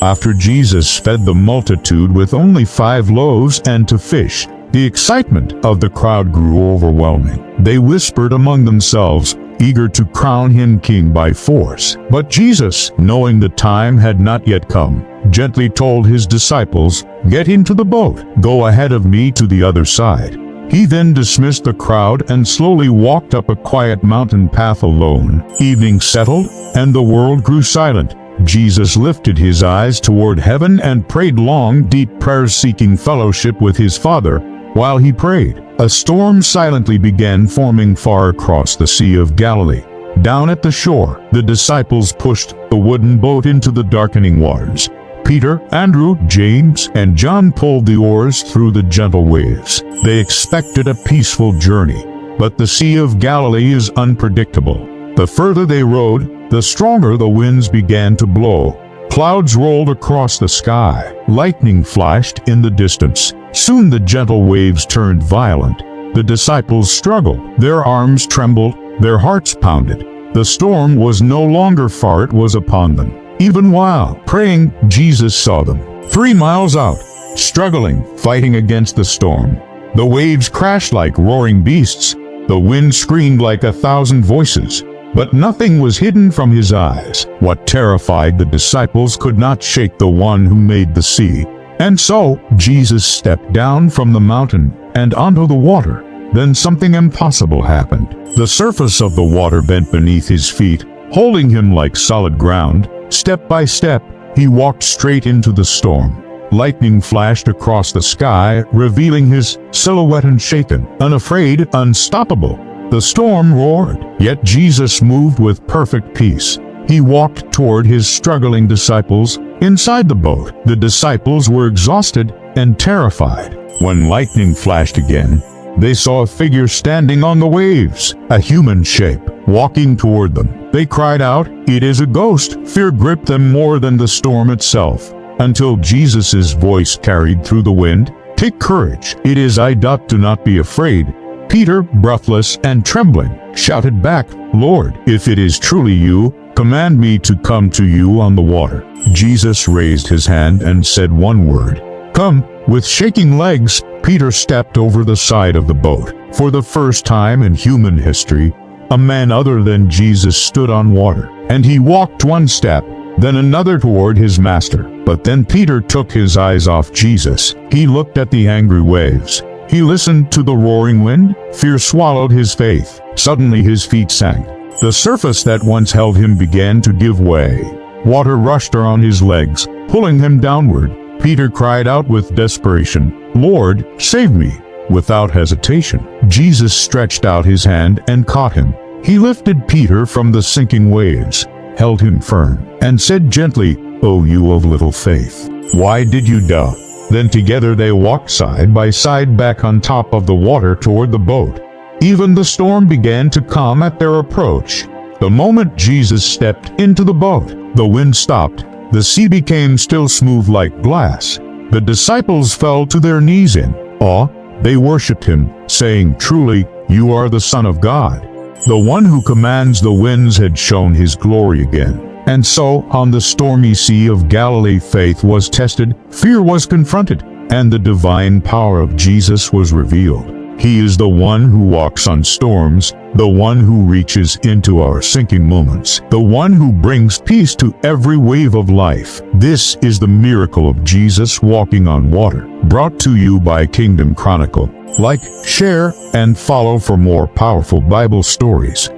After Jesus fed the multitude with only 5 loaves and 2 fish, the excitement of the crowd grew overwhelming. They whispered among themselves, eager to crown him king by force. But Jesus, knowing the time had not yet come, gently told his disciples, "Get into the boat, go ahead of me to the other side." He then dismissed the crowd and slowly walked up a quiet mountain path alone. Evening settled, and the world grew silent. Jesus lifted his eyes toward heaven and prayed long, deep prayers seeking fellowship with his Father. While he prayed, a storm silently began forming far across the Sea of Galilee. Down at the shore, the disciples pushed the wooden boat into the darkening waters. Peter, Andrew, James, and John pulled the oars through the gentle waves. They expected a peaceful journey, but the Sea of Galilee is unpredictable. The further they rowed, the stronger the winds began to blow. Clouds rolled across the sky. Lightning flashed in the distance. Soon the gentle waves turned violent. The disciples struggled. Their arms trembled. Their hearts pounded. The storm was no longer far, it was upon them. Even while praying, Jesus saw them, 3 miles out, struggling, fighting against the storm. The waves crashed like roaring beasts. The wind screamed like 1,000 voices. But nothing was hidden from his eyes. What terrified the disciples could not shake the one who made the sea. And so, Jesus stepped down from the mountain and onto the water. Then something impossible happened. The surface of the water bent beneath his feet, holding him like solid ground. Step by step, he walked straight into the storm. Lightning flashed across the sky, revealing his silhouette unshaken, unafraid, unstoppable. The storm roared, yet Jesus moved with perfect peace. He walked toward his struggling disciples. Inside the boat, the disciples were exhausted and terrified. When lightning flashed again, they saw a figure standing on the waves, a human shape, walking toward them. They cried out, "It is a ghost!" Fear gripped them more than the storm itself, until Jesus' voice carried through the wind. "Take courage, it is I. Do not be afraid." Peter, breathless and trembling, shouted back, "Lord, if it is truly you, command me to come to you on the water." Jesus raised his hand and said one word, "Come." With shaking legs, Peter stepped over the side of the boat. For the first time in human history, a man other than Jesus stood on water, and he walked one step, then another toward his master. But then Peter took his eyes off Jesus. He looked at the angry waves. He listened to the roaring wind. Fear swallowed his faith. Suddenly his feet sank. The surface that once held him began to give way. Water rushed around his legs, pulling him downward. Peter cried out with desperation, "Lord, save me!" Without hesitation, Jesus stretched out his hand and caught him. He lifted Peter from the sinking waves, held him firm, and said gently, "O you of little faith, why did you doubt?" Then together they walked side by side back on top of the water toward the boat. Even the storm began to calm at their approach. The moment Jesus stepped into the boat, the wind stopped. The sea became still, smooth like glass. The disciples fell to their knees in awe. They worshipped him, saying, "Truly, you are the Son of God." The one who commands the winds had shown his glory again. And so, on the stormy Sea of Galilee, faith was tested, fear was confronted, and the divine power of Jesus was revealed. He is the one who walks on storms, the one who reaches into our sinking moments, the one who brings peace to every wave of life. This is the miracle of Jesus walking on water, brought to you by Kingdom Chronicle. Like, share, and follow for more powerful Bible stories.